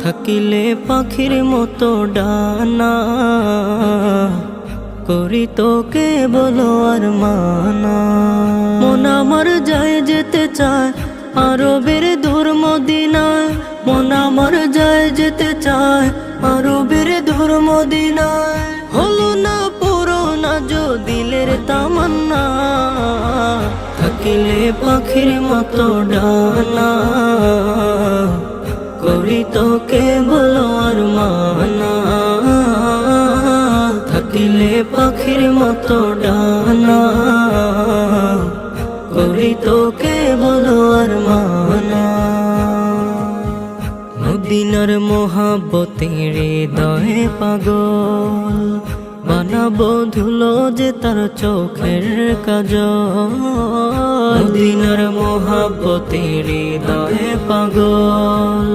থাকিলে পাখির মতো ডানা, করি তোকে বলো আর মানা। মন আমার যায় যেতে চায় আরবের দূর মদিনায়, মন আমার যায় যেতে চায় আরবের দূর মদিনায়। হলো না পুরোনা যো দিলের তামান্না, থাকিলে পাখির মতো ডানা, করি তোকে বলো আর মানা। থাকিলে পাখির মতো ডানা, করি তোকে বলো আর মানা। মদিনার মোহাব্বতে হৃদয়ে পাগল, বানাবো ধুলো যে তার চোখের কাজল। মদিনার মোহাব্বতে হৃদয়ে পাগল,